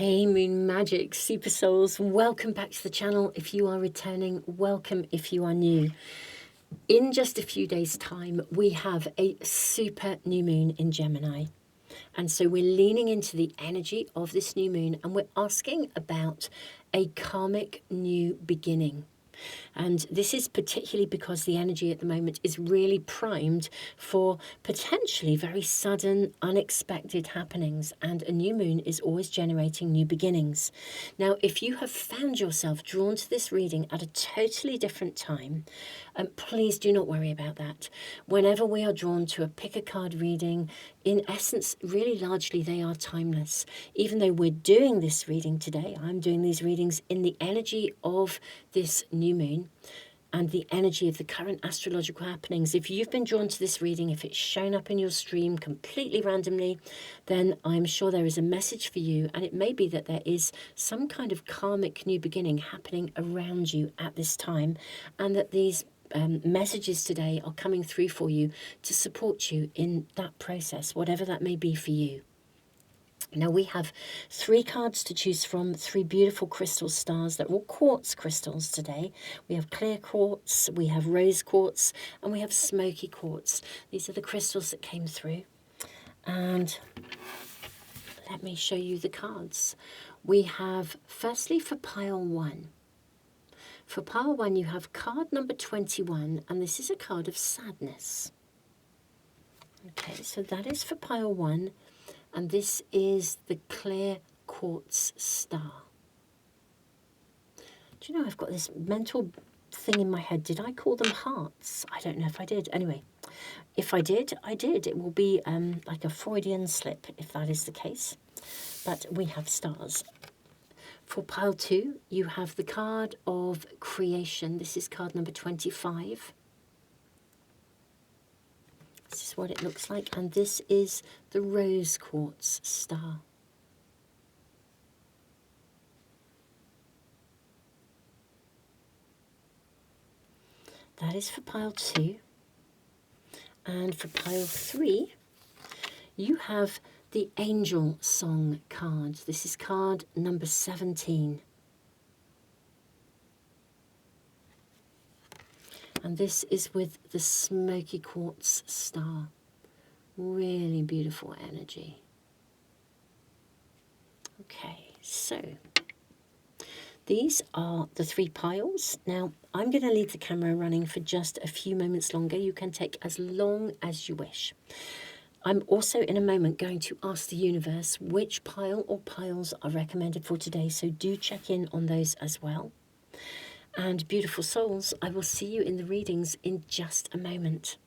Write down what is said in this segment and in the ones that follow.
Hey Moon Magic Super Souls, welcome back to the channel. If you are returning, welcome if you are new. In just a few days' time, we have a super new moon in Gemini. And so we're leaning into the energy of this new moon and we're asking about a karmic new beginning. And this is particularly because the energy at the moment is really primed for potentially very sudden, unexpected happenings. And a new moon is always generating new beginnings. Now, if you have found yourself drawn to this reading at a totally different time, please do not worry about that. Whenever we are drawn to a pick a card reading, in essence, really largely they are timeless. Even though we're doing this reading today, I'm doing these readings in the energy of this new moon and the energy of the current astrological happenings. If you've been drawn to this reading, if it's shown up in your stream completely randomly, then I'm sure there is a message for you, and it may be that there is some kind of karmic new beginning happening around you at this time, and that these messages today are coming through for you to support you in that process, whatever that may be for you. Now we have 3 cards to choose from, 3 beautiful crystal stars. They're all quartz crystals today. We have clear quartz, we have rose quartz, and we have smoky quartz. These are the crystals that came through. And let me show you the cards. We have, firstly, for pile 1. For pile 1, you have card number 21, and this is a card of sadness. Okay, so that is for pile 1. And this is the clear quartz star. Do you know, I've got this mental thing in my head. Did I call them hearts? I don't know if I did. Anyway, if I did, I did. It will be like a Freudian slip if that is the case. But we have stars. For pile 2, you have the card of creation. This is card number 25. This is what it looks like, and this is the rose quartz star. That is for pile 2. And for pile 3, you have the angel song card. This is card number 17. And this is with the smoky quartz star. Really beautiful energy. Okay, so these are the 3 piles. Now, I'm going to leave the camera running for just a few moments longer. You can take as long as you wish. I'm also in a moment going to ask the universe which pile or piles are recommended for today, so do check in on those as well. And beautiful souls, I will see you in the readings in just a moment.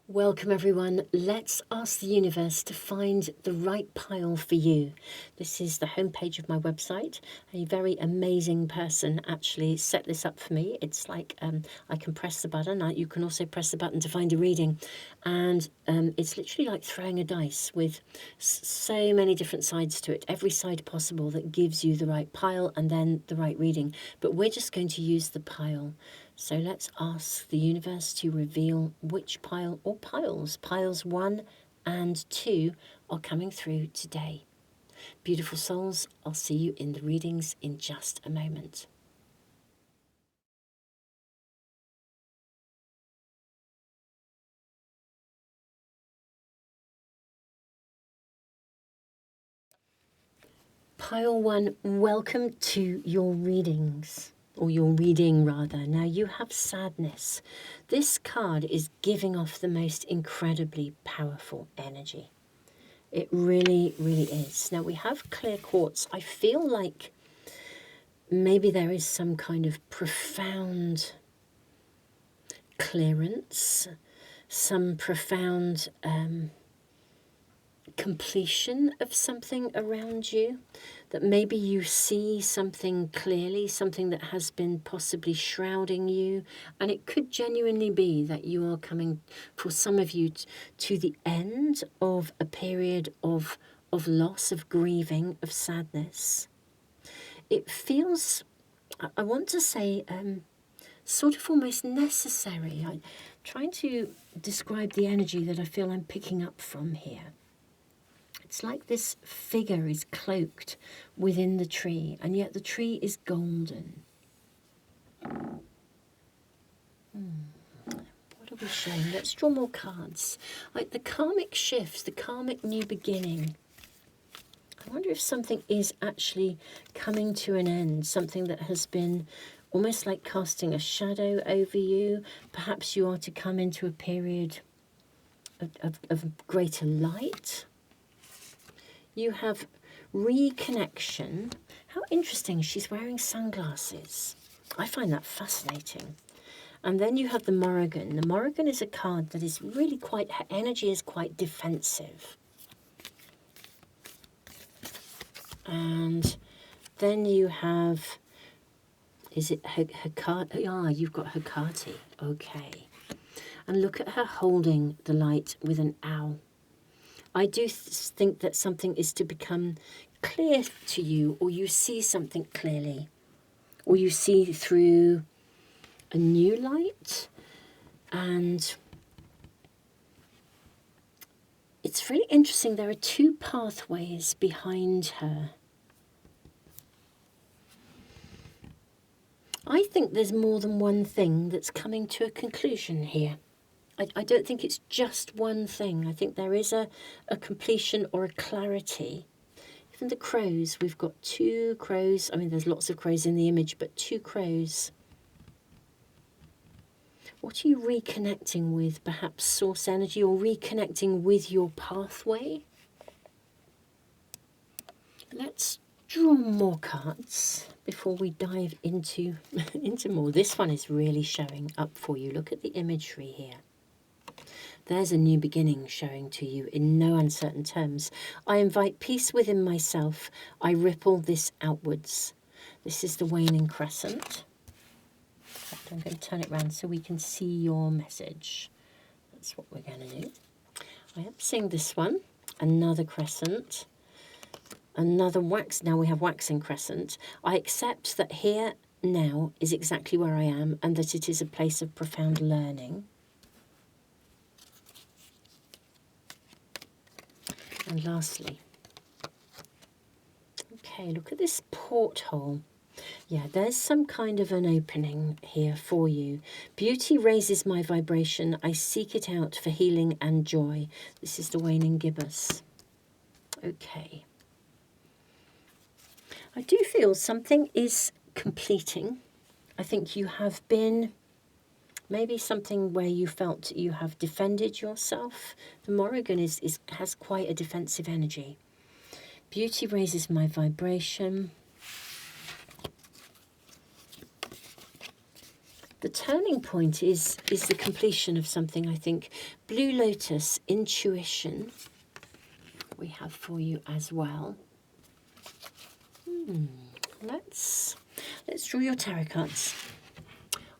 Welcome everyone. Let's ask the universe to find the right pile for you. This is the homepage of my website. A very amazing person actually set this up for me. It's like I can press the button. You can also press the button to find a reading. And it's literally like throwing a dice with so many different sides to it. Every side possible that gives you the right pile and then the right reading. But we're just going to use the pile. So let's ask the universe to reveal which pile or piles, piles 1 and 2, are coming through today. Beautiful souls, I'll see you in the readings in just a moment. Pile 1, welcome to your readings. Or your reading rather. Now you have sadness. This card is giving off the most incredibly powerful energy. It really, really is. Now we have clear quartz. I feel like maybe there is some kind of profound clearance, some profound completion of something around you. that maybe you see something clearly, something that has been possibly shrouding you. And it could genuinely be that you are coming, for some of you, to the end of a period of loss, of grieving, of sadness. It feels, I want to say, sort of almost necessary. I'm trying to describe the energy that I feel I'm picking up from here. It's like this figure is cloaked within the tree, and yet the tree is golden. What are we showing? Let's draw more cards. Like the karmic shifts, the karmic new beginning. I wonder if something is actually coming to an end, something that has been almost like casting a shadow over you. Perhaps you are to come into a period of greater light. You have reconnection. How interesting, she's wearing sunglasses. I find that fascinating. And then you have the Morrigan. The Morrigan is a card that is really quite, her energy is quite defensive. And then you have, is it Hecate? Ah, you've got Hecate. Okay. And look at her holding the light with an owl. I do think that something is to become clear to you, or you see something clearly, or you see through a new light. And it's really interesting. There are two pathways behind her. I think there's more than one thing that's coming to a conclusion here. I don't think it's just one thing. I think there is a completion or a clarity. Even the crows, we've got two crows. I mean, there's lots of crows in the image, but two crows. What are you reconnecting with? Perhaps source energy, or reconnecting with your pathway? Let's draw more cards before we dive into more. This one is really showing up for you. Look at the imagery here. There's a new beginning showing to you in no uncertain terms. I invite peace within myself. I ripple this outwards. This is the waning crescent. I'm going to turn it around so we can see your message. That's what we're going to do. I am seeing this one, another crescent, another wax. Now we have waxing crescent. I accept that here now is exactly where I am, and that it is a place of profound learning. And lastly, okay, look at this porthole. Yeah, there's some kind of an opening here for you. Beauty raises my vibration. I seek it out for healing and joy. This is the waning gibbous. Okay. I do feel something is completing. I think you have been, maybe something where you felt you have defended yourself. The Morrigan has quite a defensive energy. Beauty raises my vibration. The turning point is the completion of something, I think. Blue Lotus, intuition, we have for you as well. Let's draw your tarot cards.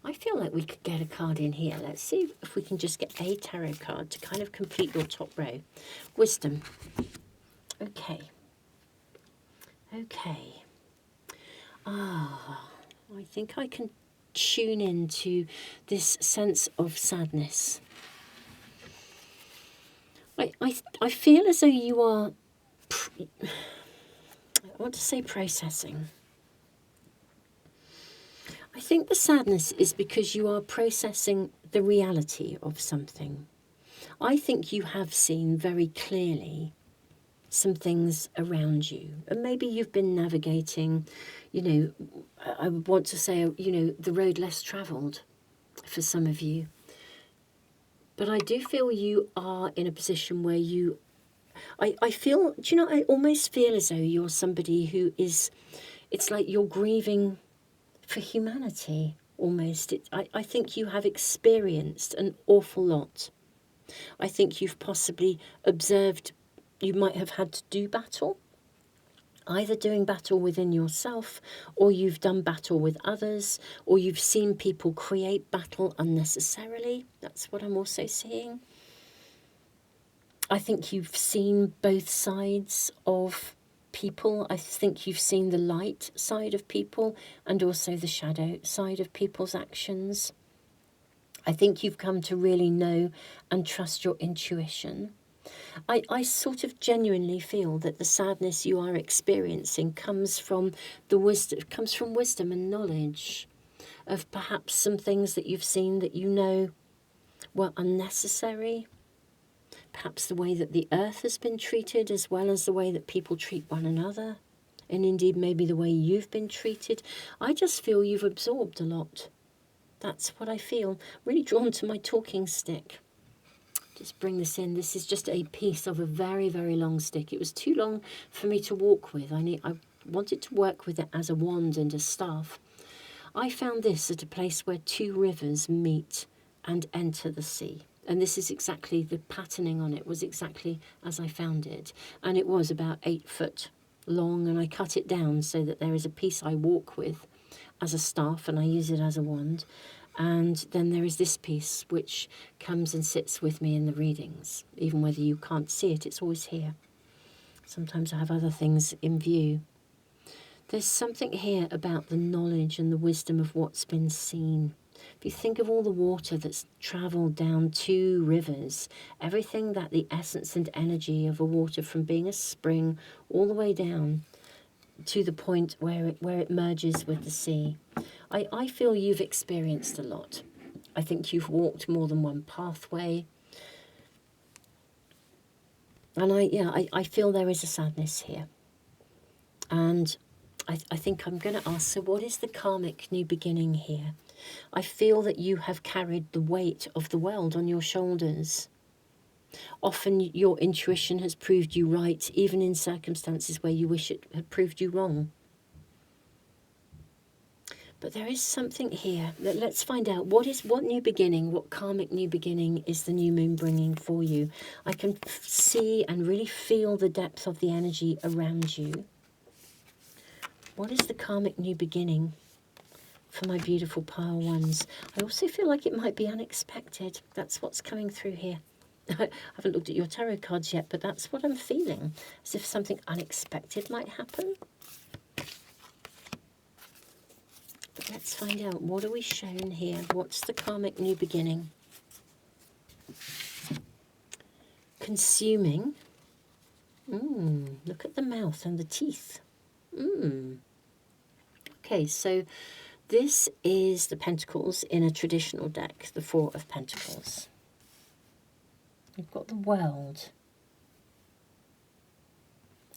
I feel like we could get a card in here. Let's see if we can just get a tarot card to kind of complete your top row. Wisdom. Okay. Okay. I think I can tune into this sense of sadness. I feel as though you are, I want to say processing. I think the sadness is because you are processing the reality of something. I think you have seen very clearly some things around you, and maybe you've been navigating, I would want to say, the road less travelled for some of you. But I do feel you are in a position where I feel, I almost feel as though you're somebody who is, it's like you're grieving for humanity, almost. I think you have experienced an awful lot. I think you've possibly observed, you might have had to do battle either doing battle within yourself, or you've done battle with others, or you've seen people create battle unnecessarily. That's what I'm also seeing. I think you've seen both sides of people. I think you've seen the light side of people and also the shadow side of people's actions. I think you've come to really know and trust your intuition. I sort of genuinely feel that the sadness you are experiencing comes from wisdom and knowledge of perhaps some things that you've seen that you know were unnecessary. Perhaps the way that the earth has been treated, as well as the way that people treat one another, and indeed maybe the way you've been treated. I just feel you've absorbed a lot. That's what I feel. Really drawn to my talking stick. Just bring this in. This is just a piece of a very, very long stick. It was too long for me to walk with. I wanted to work with it as a wand and a staff. I found this at a place where two rivers meet and enter the sea. And this is exactly, the patterning on it was exactly as I found it. And it was about 8 foot long, and I cut it down so that there is a piece I walk with as a staff, and I use it as a wand. And then there is this piece which comes and sits with me in the readings. Even whether you can't see it, it's always here. Sometimes I have other things in view. There's something here about the knowledge and the wisdom of what's been seen. If you think of all the water that's travelled down 2 rivers, everything that the essence and energy of a water from being a spring all the way down to the point where it merges with the sea. I feel you've experienced a lot. I think you've walked more than one pathway. And I feel there is a sadness here. And I think I'm going to ask, so what is the karmic new beginning here? I feel that you have carried the weight of the world on your shoulders. Often your intuition has proved you right, even in circumstances where you wish it had proved you wrong. But there is something here that, let's find out what new beginning, what karmic new beginning is the new moon bringing for you. I can see and really feel the depth of the energy around you. What is the karmic new beginning for my beautiful pile ones? I also feel like it might be unexpected. That's what's coming through here. I haven't looked at your tarot cards yet, but that's what I'm feeling, as if something unexpected might happen. But let's find out, what are we shown here? What's the karmic new beginning? Consuming. Look at the mouth and the teeth. Okay, so this is the Pentacles in a traditional deck, the 4 of Pentacles. You've got the world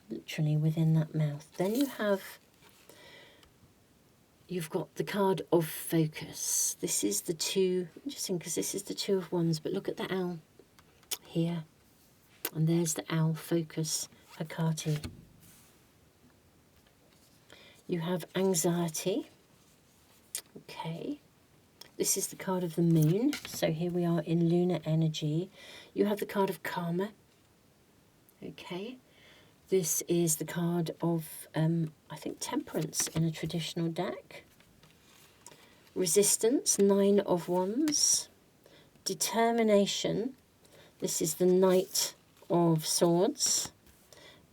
literally within that mouth. Then you've got the card of focus. This is the 2, interesting because this is the 2 of Wands, but look at the owl here. And there's the owl, focus, Hecate. You have anxiety. Okay. This is the card of the moon. So here we are in lunar energy. You have the card of karma. Okay. This is the card of, I think, temperance in a traditional deck. Resistance, 9 of Wands. Determination. This is the Knight of Swords.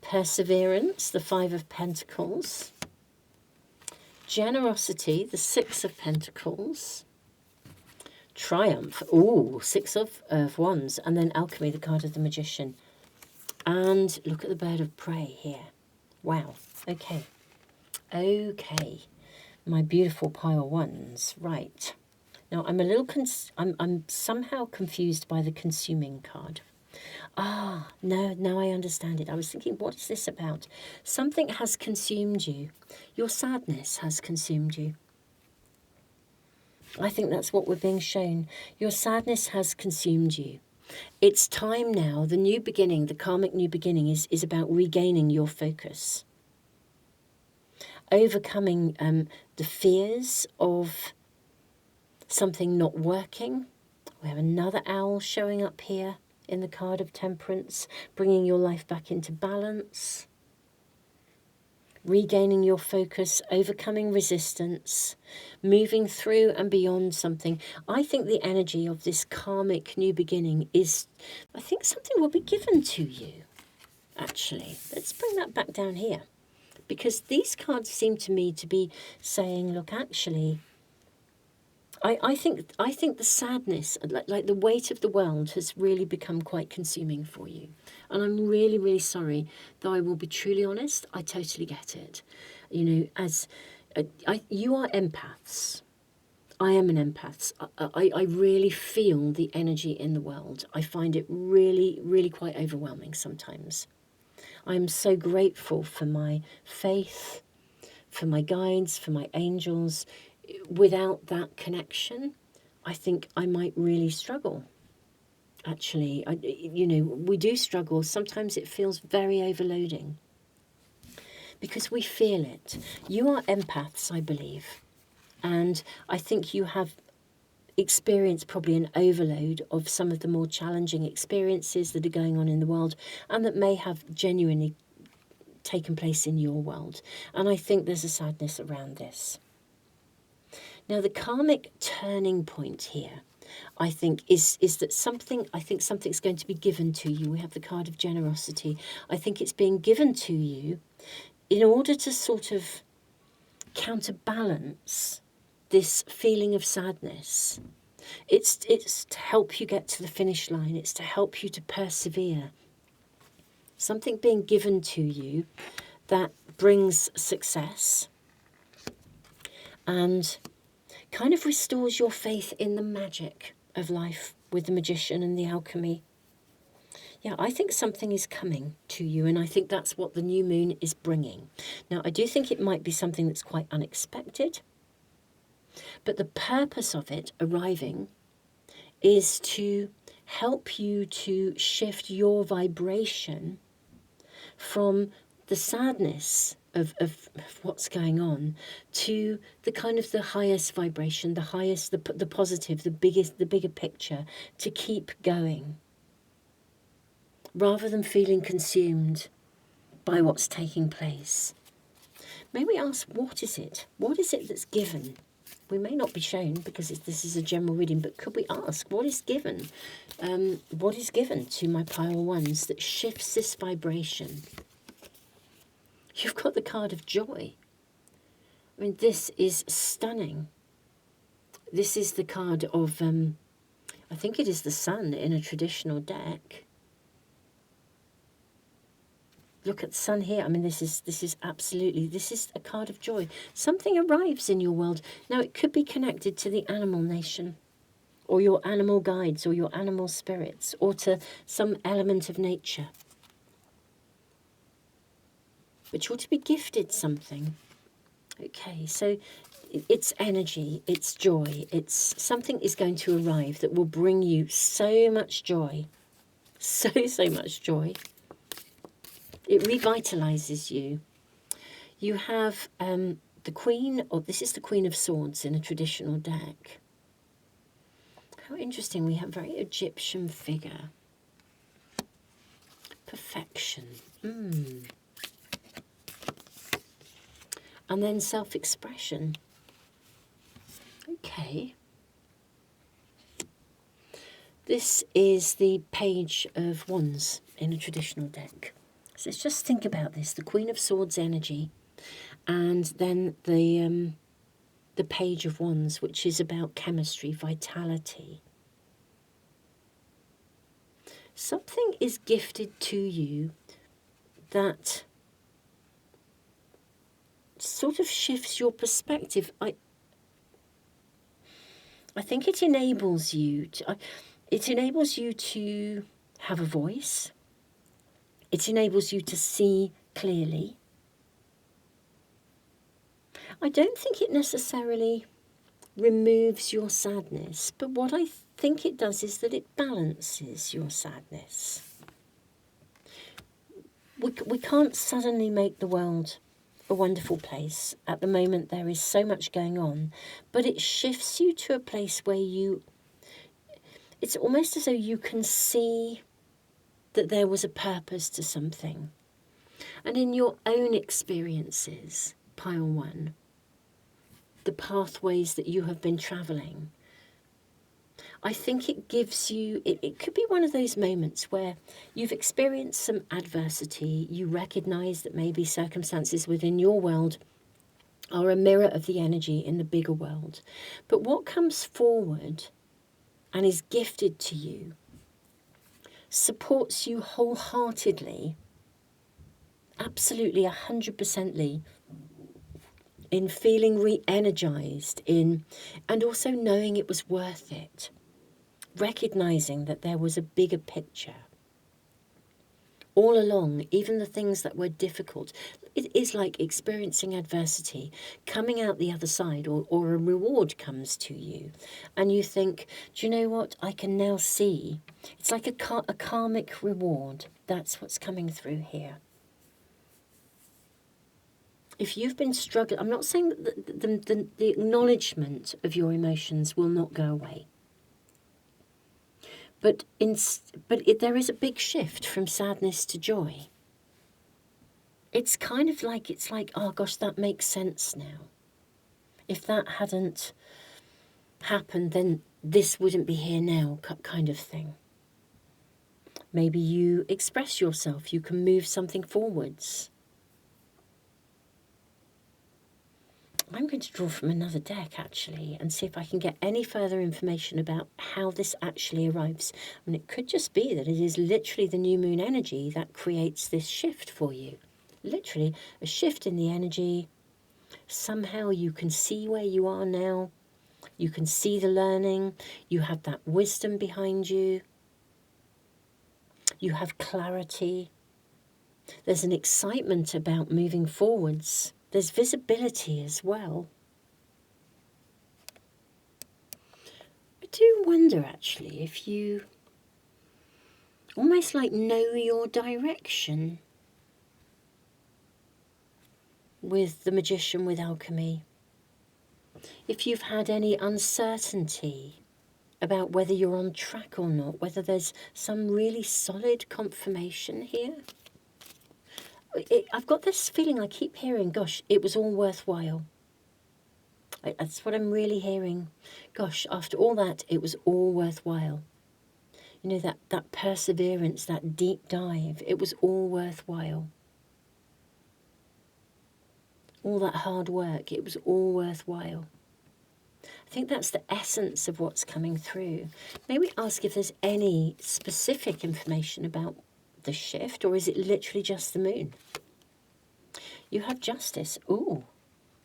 Perseverance, the 5 of Pentacles. Generosity, the 6 of Pentacles. Triumph, 6 of Wands. And then Alchemy, the card of the Magician. And look at the bird of prey here. Wow. Okay. Okay. My beautiful pile ones. Right. Now I'm a little I'm somehow confused by the consuming card. No, now I understand it. I was thinking, what is this about? Something has consumed you. Your sadness has consumed you. I think that's what we're being shown. Your sadness has consumed you. It's time now, the new beginning, the karmic new beginning is about regaining your focus. Overcoming the fears of something not working. We have another owl showing up here in the card of temperance, bringing your life back into balance. regaining your focus, overcoming resistance, moving through and beyond something. I think the energy of this karmic new beginning is, I think something will be given to you, actually. Let's bring that back down here. Because these cards seem to me to be saying, look, actually, I think the sadness, like the weight of the world, has really become quite consuming for you. And I'm really, really sorry, though I will be truly honest, I totally get it. You know, as you are empaths. I am an empath. I really feel the energy in the world. I find it really, really quite overwhelming sometimes. I'm so grateful for my faith, for my guides, for my angels. Without that connection, I think I might really struggle. Actually, we do struggle. Sometimes it feels very overloading because we feel it. You are empaths, I believe, and I think you have experienced probably an overload of some of the more challenging experiences that are going on in the world and that may have genuinely taken place in your world. And I think there's a sadness around this. Now, the karmic turning point here, I think, is that something's going to be given to you. We have the card of generosity. I think it's being given to you in order to sort of counterbalance this feeling of sadness. It's to help you get to the finish line. It's to help you to persevere. Something being given to you that brings success and kind of restores your faith in the magic of life with the magician and the alchemy. Yeah, I think something is coming to you, and I think that's what the new moon is bringing. Now, I do think it might be something that's quite unexpected, but the purpose of it arriving is to help you to shift your vibration from the sadness of what's going on to the kind of the highest vibration, the highest, the positive, the bigger picture, to keep going rather than feeling consumed by what's taking place. May we ask, what is it? What is it that's given? We may not be shown because this is a general reading, but could we ask, what is given? What is given to my pile of ones that shifts this vibration? You've got the card of joy. I mean, this is stunning. This is the card of, I think it is the sun in a traditional deck. Look at the sun here. I mean, this is a card of joy. Something arrives in your world. Now, it could be connected to the animal nation, or your animal guides, or your animal spirits, or to some element of nature. But you're to be gifted something. Okay, so it's energy, it's joy, it's something is going to arrive that will bring you so much joy. So much joy. It revitalizes you. You have the Queen, or this is the Queen of Swords in a traditional deck. How interesting, we have a very Egyptian figure. Perfection. And then self-expression. Okay. This is the Page of Wands in a traditional deck. So let's just think about this. The Queen of Swords energy. And then the Page of Wands, which is about chemistry, vitality. Something is gifted to you that sort of shifts your perspective. I think it enables you to have a voice. It enables you to see clearly. I don't think it necessarily removes your sadness, but what I think it does is that it balances your sadness. We can't suddenly make the world a wonderful place. At the moment there is so much going on, but it shifts you to a place where it's almost as though you can see that there was a purpose to something. And in your own experiences, pile 1, the pathways that you have been travelling, I think it gives you, it could be one of those moments where you've experienced some adversity, you recognise that maybe circumstances within your world are a mirror of the energy in the bigger world. But what comes forward and is gifted to you supports you wholeheartedly, absolutely 100%ly, in feeling re-energized, and also knowing it was worth it, recognizing that there was a bigger picture all along, even the things that were difficult. It is like experiencing adversity, coming out the other side, or a reward comes to you, and you think, do you know what, I can now see. It's like a karmic reward. That's what's coming through here. If you've been struggling, I'm not saying that the acknowledgement of your emotions will not go away. But there is a big shift from sadness to joy. It's kind of like, oh gosh, that makes sense now. If that hadn't happened, then this wouldn't be here now, kind of thing. Maybe you express yourself, you can move something forwards. I'm going to draw from another deck, actually, and see if I can get any further information about how this actually arrives. And it could just be that it is literally the new moon energy that creates this shift for you. Literally, a shift in the energy. Somehow you can see where you are now. You can see the learning. You have that wisdom behind you. You have clarity. There's an excitement about moving forwards. There's visibility as well. I do wonder, actually, if you almost like know your direction with the Magician, with alchemy. If you've had any uncertainty about whether you're on track or not, whether there's some really solid confirmation here. I've got this feeling, I keep hearing, gosh, it was all worthwhile. That's what I'm really hearing. Gosh, after all that, it was all worthwhile. You know, that perseverance, that deep dive, it was all worthwhile. All that hard work, it was all worthwhile. I think that's the essence of what's coming through. Maybe ask if there's any specific information about the shift, or is it literally just the moon? You have justice. Ooh,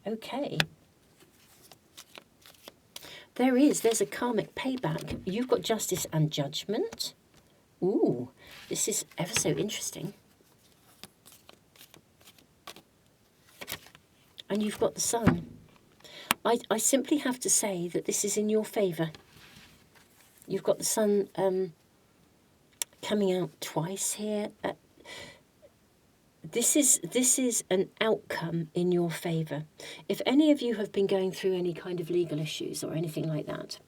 okay. There's a karmic payback. You've got justice and judgment. Ooh, this is ever so interesting. And you've got the sun. I simply have to say that this is in your favour. You've got the sun coming out twice here. This is an outcome in your favour. If any of you have been going through any kind of legal issues or anything like that,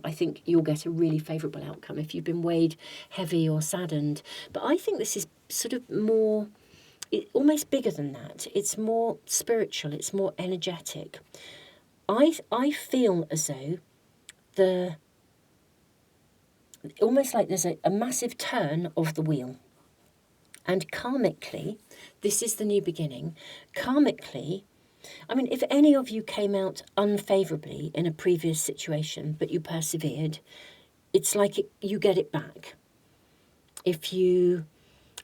I think you'll get a really favourable outcome if you've been weighed heavy or saddened. But I think this is sort of more, almost bigger than that. It's more spiritual. It's more energetic. I feel as though almost like there's a massive turn of the wheel. And karmically, this is the new beginning. Karmically, I mean, if any of you came out unfavourably in a previous situation, but you persevered, it's like you get it back. If you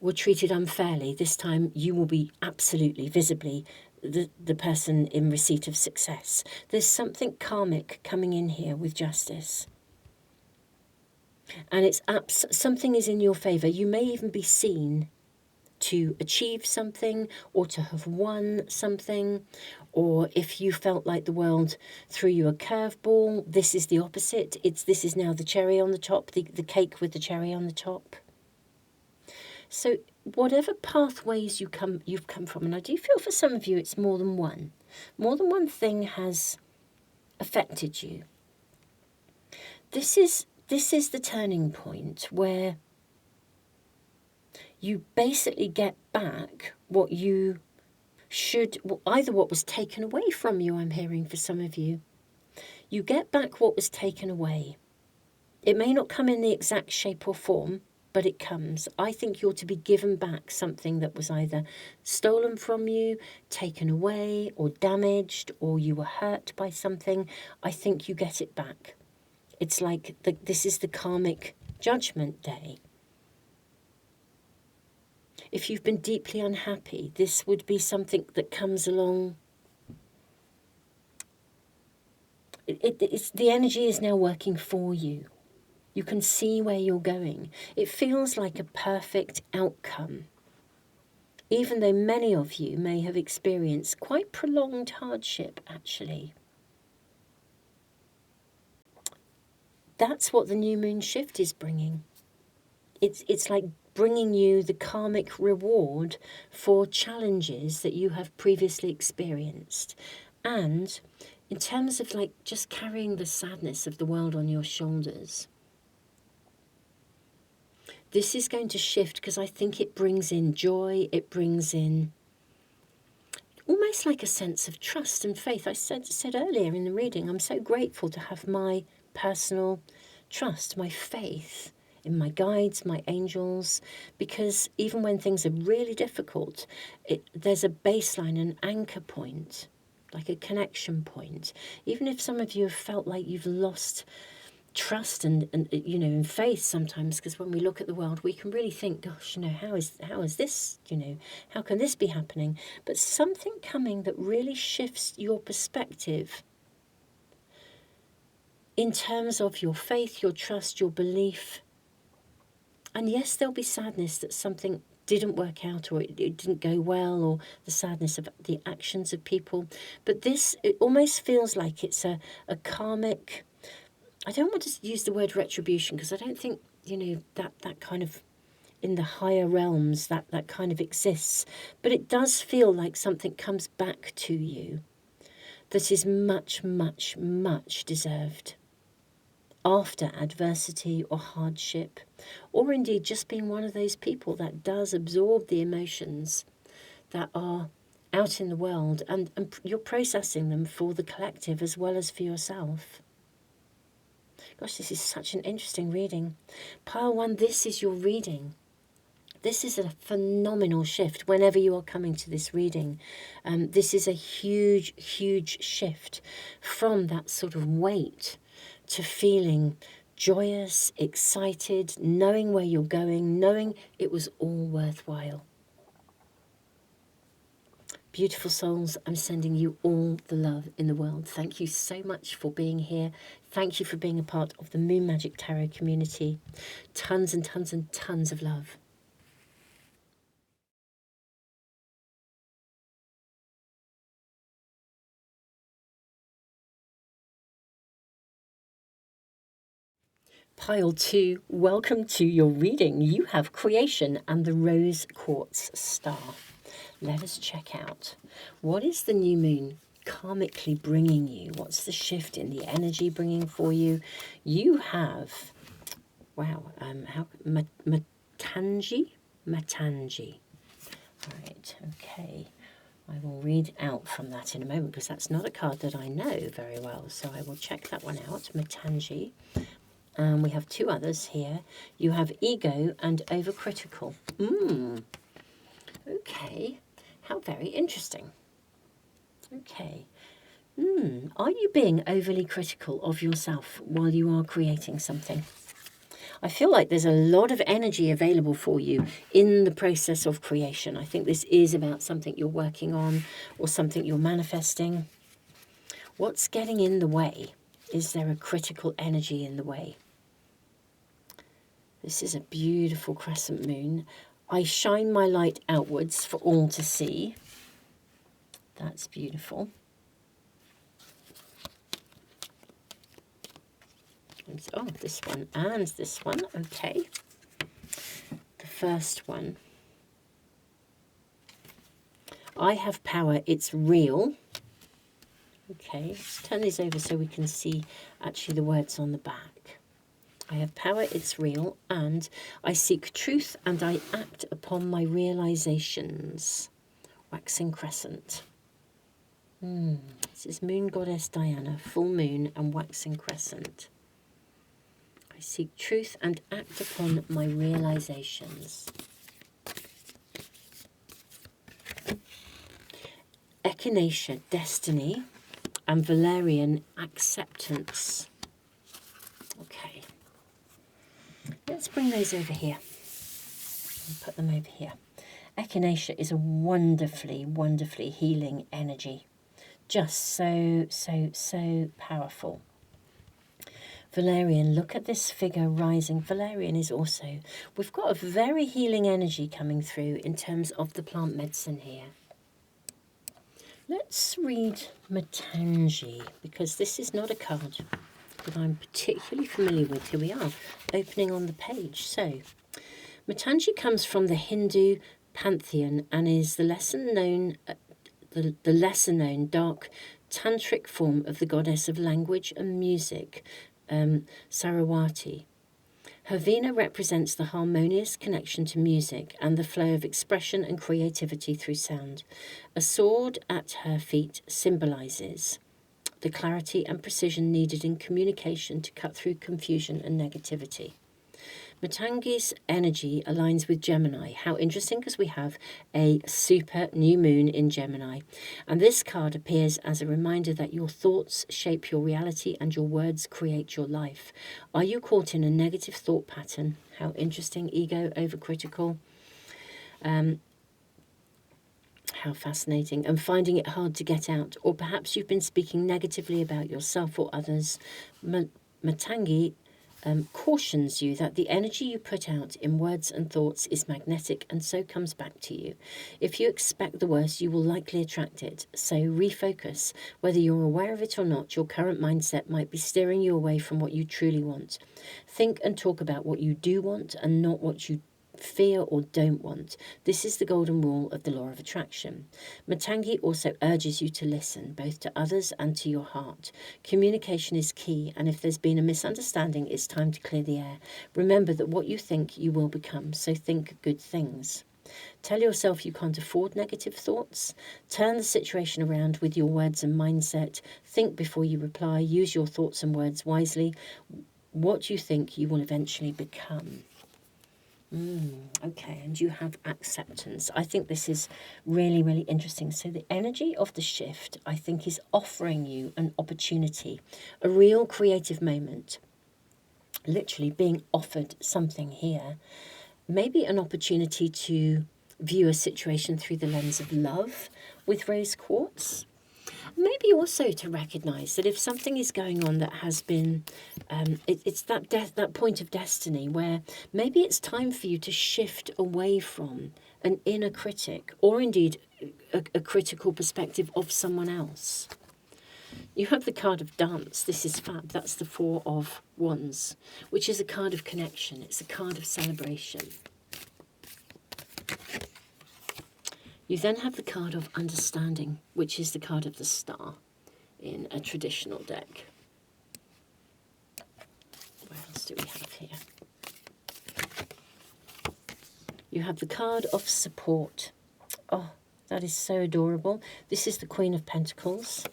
were treated unfairly, this time you will be absolutely, visibly the person in receipt of success. There's something karmic coming in here with justice. And it's something is in your favour. You may even be seen to achieve something or to have won something, or if you felt like the world threw you a curveball, this is the opposite. This is now the cherry on the top, the cake with the cherry on the top. So whatever pathways you've come from, and I do feel for some of you it's more than one. More than one thing has affected you. This is the turning point where you basically get back what you should, either what was taken away from you, I'm hearing for some of you. You get back what was taken away. It may not come in the exact shape or form, but it comes. I think you're to be given back something that was either stolen from you, taken away, or damaged, or you were hurt by something. I think you get it back. It's like this is the karmic judgment day. If you've been deeply unhappy, this would be something that comes along. It's the energy is now working for you. You can see where you're going. It feels like a perfect outcome, even though many of you may have experienced quite prolonged hardship, actually. That's what the new moon shift is bringing. It's like bringing you the karmic reward for challenges that you have previously experienced. And in terms of like just carrying the sadness of the world on your shoulders, this is going to shift because I think it brings in joy, it brings in almost like a sense of trust and faith. I said earlier in the reading, I'm so grateful to have my personal trust, my faith in my guides, my angels, because even when things are really difficult, there's a baseline, an anchor point, like a connection point. Even if some of you have felt like you've lost trust and in faith sometimes, because when we look at the world we can really think, gosh, how is this, how can this be happening? But something coming that really shifts your perspective in terms of your faith, your trust, your belief. And yes, there'll be sadness that something didn't work out or it didn't go well, or the sadness of the actions of people. But this, it almost feels like it's a karmic, I don't want to use the word retribution because I don't think, that kind of, in the higher realms, that kind of exists. But it does feel like something comes back to you that is much, much, much deserved after adversity or hardship, or indeed just being one of those people that does absorb the emotions that are out in the world, and you're processing them for the collective as well as for yourself. Gosh, this is such an interesting reading. Pile 1, this is your reading. This is a phenomenal shift whenever you are coming to this reading. This is a huge, huge shift from that sort of weight to feeling joyous, excited, knowing where you're going, knowing it was all worthwhile. Beautiful souls, I'm sending you all the love in the world. Thank you so much for being here. Thank you for being a part of the Moon Magic Tarot community. Tons and tons and tons of love. Pile 2, welcome to your reading. You have Creation and the Rose Quartz Star. Let us check out, what is the new moon karmically bringing you? What's the shift in the energy bringing for you? You have, Matangi? All right, okay. I will read out from that in a moment because that's not a card that I know very well. So I will check that one out, Matangi. And we have 2 others here. You have Ego and Overcritical. Okay. How very interesting. Okay. Are you being overly critical of yourself while you are creating something? I feel like there's a lot of energy available for you in the process of creation. I think this is about something you're working on or something you're manifesting. What's getting in the way? Is there a critical energy in the way? This is a beautiful crescent moon. I shine my light outwards for all to see. That's beautiful. Oh, this one and this one. Okay. The first one. I have power. It's real. Okay. Let's turn these over so we can see actually the words on the back. I have power, it's real, and I seek truth and I act upon my realizations. waxing crescent. This is Moon Goddess Diana, full moon and waxing crescent. I seek truth and act upon my realizations. Echinacea, destiny, and Valerian, acceptance. Okay. Let's bring those over here. And put them over here. Echinacea is a wonderfully, wonderfully healing energy. Just so, so, so powerful. Valerian, look at this figure rising. Valerian is also, we've got a very healing energy coming through in terms of the plant medicine here. Let's read Matangi, because this is not a card that I'm particularly familiar with. Here we are, opening on the page. So, Matangi comes from the Hindu pantheon and is the lesser known dark tantric form of the goddess of language and music, Saraswati. Her Veena represents the harmonious connection to music and the flow of expression and creativity through sound. A sword at her feet symbolizes the clarity and precision needed in communication to cut through confusion and negativity. Matangi's energy aligns with Gemini. How interesting, because we have a super new moon in Gemini. And this card appears as a reminder that your thoughts shape your reality and your words create your life. Are you caught in a negative thought pattern? How interesting. Ego, overcritical. How fascinating. And finding it hard to get out. Or perhaps you've been speaking negatively about yourself or others. Matangi cautions you that the energy you put out in words and thoughts is magnetic and so comes back to you. If you expect the worst, you will likely attract it. So refocus. Whether you're aware of it or not, your current mindset might be steering you away from what you truly want. Think and talk about what you do want and not what you fear or don't want. This is the golden rule of the law of attraction. Matangi also urges you to listen, both to others and to your heart. Communication is key, and if there's been a misunderstanding, it's time to clear the air. Remember that what you think, you will become, so think good things. Tell yourself you can't afford negative thoughts. Turn the situation around with your words and mindset. Think before you reply. Use your thoughts and words wisely. What you think, you will eventually become. Okay, and you have acceptance. I think this is really, really interesting. So the energy of the shift, I think, is offering you an opportunity, a real creative moment, literally being offered something here. Maybe an opportunity to view a situation through the lens of love with rose quartz. Maybe also to recognise that if something is going on that has been, it's that point of destiny where maybe it's time for you to shift away from an inner critic or indeed a critical perspective of someone else. You have the card of dance. This is fab. That's the Four of Wands, which is a card of connection. It's a card of celebration. You then have the card of understanding, which is the card of the star in a traditional deck. What else do we have here? You have the card of support. Oh, that is so adorable. This is the Queen of Pentacles.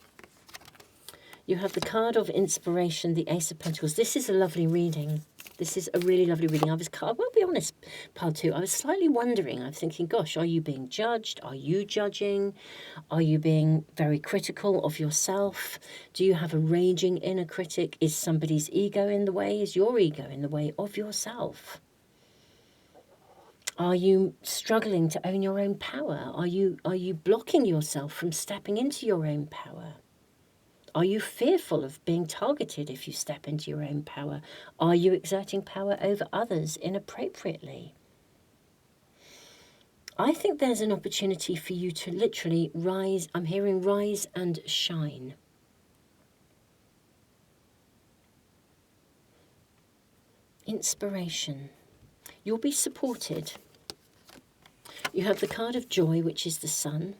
You have the card of inspiration, the Ace of Pentacles. This is a lovely reading. This is a really lovely reading. I will be honest, part two, I was slightly wondering. I'm thinking, gosh, are you being judged? Are you judging? Are you being very critical of yourself? Do you have a raging inner critic? Is somebody's ego in the way? Is your ego in the way of yourself? Are you struggling to own your own power? Are you blocking yourself from stepping into your own power? Are you fearful of being targeted if you step into your own power? Are you exerting power over others inappropriately? I think there's an opportunity for you to literally rise. I'm hearing rise and shine. Inspiration. You'll be supported. You have the card of joy, which is the sun.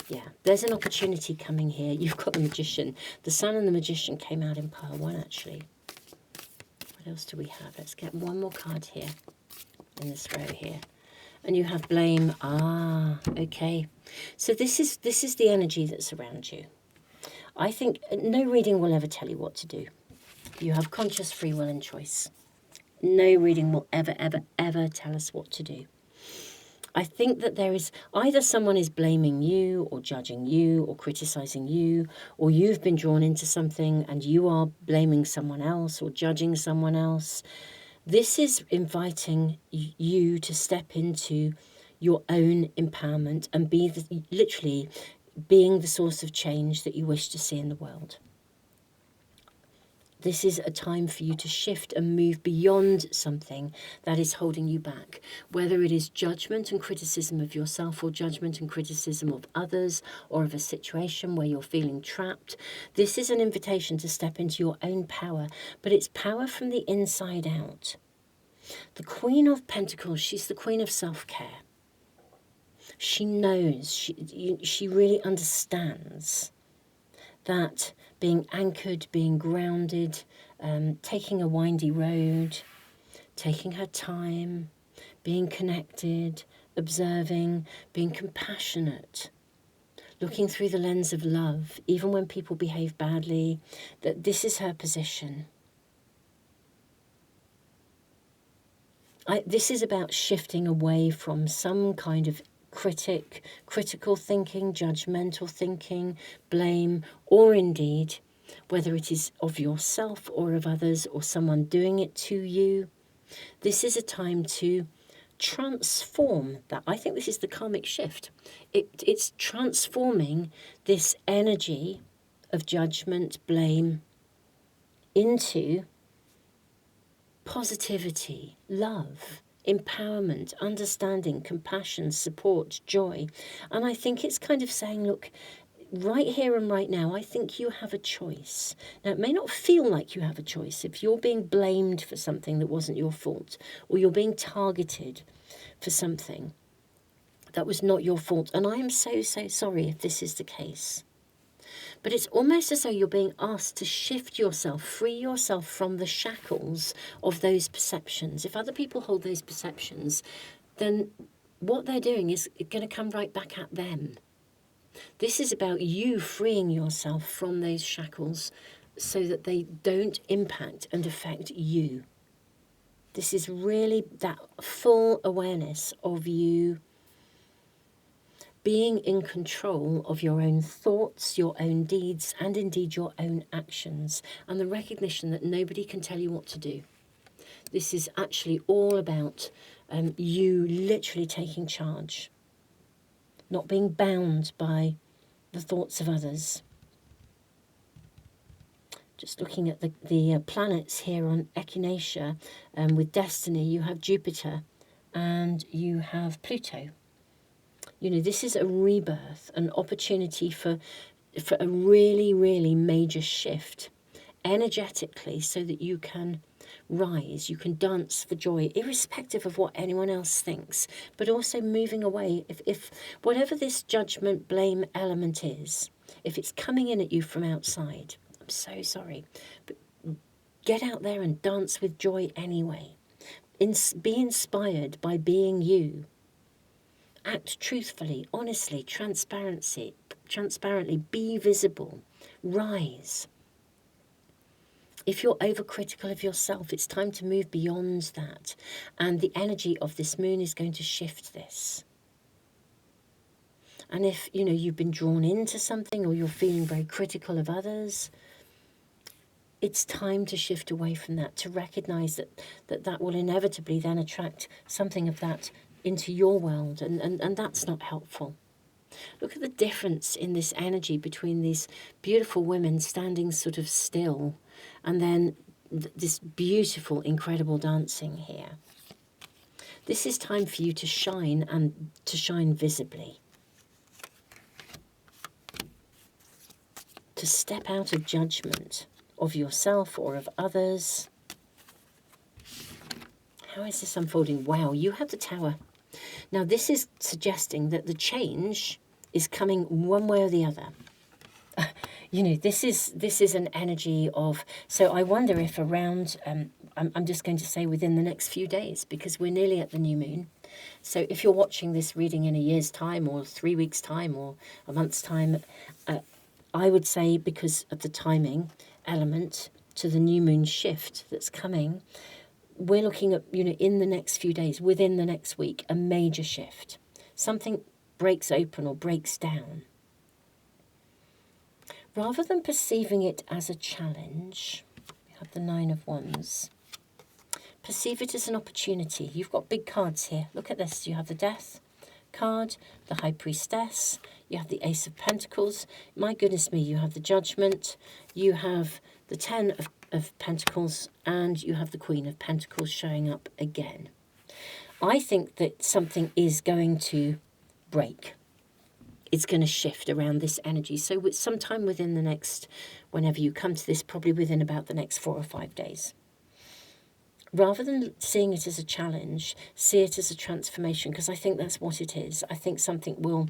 Yeah, there's an opportunity coming here. You've got the Magician. The Sun and the Magician came out in pile one, actually. What else do we have? Let's get one more card here in this row here. And you have blame. Ah, okay. So this is the energy that's around you. I think no reading will ever tell you what to do. You have conscious free will and choice. No reading will ever, ever, ever tell us what to do. I think that there is either someone is blaming you or judging you or criticizing you, or you've been drawn into something and you are blaming someone else or judging someone else. This is inviting you to step into your own empowerment and be literally being the source of change that you wish to see in the world. This is a time for you to shift and move beyond something that is holding you back, whether it is judgment and criticism of yourself or judgment and criticism of others or of a situation where you're feeling trapped. This is an invitation to step into your own power, but it's power from the inside out. The Queen of Pentacles, she's the Queen of self-care. She knows, she really understands that being anchored, being grounded, taking a windy road, taking her time, being connected, observing, being compassionate, looking through the lens of love, even when people behave badly, that this is her position. This is about shifting away from some kind of critical thinking, judgmental thinking, blame, or indeed, whether it is of yourself or of others or someone doing it to you. This is a time to transform that. I think this is the karmic shift. It's transforming this energy of judgment, blame, into positivity, love, empowerment, understanding, compassion, support, joy. And I think it's kind of saying, look, right here and right now, I think you have a choice. Now, it may not feel like you have a choice if you're being blamed for something that wasn't your fault, or you're being targeted for something that was not your fault. And I am so, so sorry if this is the case. But it's almost as though you're being asked to shift yourself, free yourself from the shackles of those perceptions. If other people hold those perceptions, then what they're doing is going to come right back at them. This is about you freeing yourself from those shackles so that they don't impact and affect you. This is really that full awareness of you being in control of your own thoughts, your own deeds, and indeed your own actions, and the recognition that nobody can tell you what to do. This is actually all about you literally taking charge, not being bound by the thoughts of others. Just looking at the planets here on Echinacea, with Destiny, you have Jupiter and you have Pluto. You know, this is a rebirth, an opportunity for a really, really major shift energetically so that you can rise, you can dance for joy, irrespective of what anyone else thinks, but also moving away. If whatever this judgment, blame element is, if it's coming in at you from outside, I'm so sorry, but get out there and dance with joy anyway. Be inspired by being you. Act truthfully, honestly, transparently, be visible, rise. If you're overcritical of yourself, it's time to move beyond that. And the energy of this moon is going to shift this. And if, you know, you've been drawn into something or you're feeling very critical of others, it's time to shift away from that, to recognize that will inevitably then attract something of that into your world, and that's not helpful. Look at the difference in this energy between these beautiful women standing sort of still and then this beautiful, incredible dancing here. This is time for you to shine, and to shine visibly. To step out of judgment of yourself or of others. How is this unfolding? Wow, you have the Tower. Now, this is suggesting that the change is coming one way or the other. You know, this is an energy of, so I wonder if around, I'm just going to say within the next few days, because we're nearly at the new moon, So if you're watching this reading in a year's time or 3 weeks' time or a month's time, I would say because of the timing element to the new moon shift that's coming, we're looking at, in the next few days, within the next week, a major shift. Something breaks open or breaks down. Rather than perceiving it as a challenge, we have the Nine of Wands. Perceive it as an opportunity. You've got big cards here. Look at this. You have the Death card, the High Priestess, you have the Ace of Pentacles. My goodness me, you have the Judgment, you have the Ten of Pentacles, and you have the Queen of Pentacles showing up again. I think that something is going to break. It's going to shift around this energy. So with sometime within the next, whenever you come to this, probably within about the next 4 or 5 days. Rather than seeing it as a challenge, see it as a transformation, because I think that's what it is. I think something will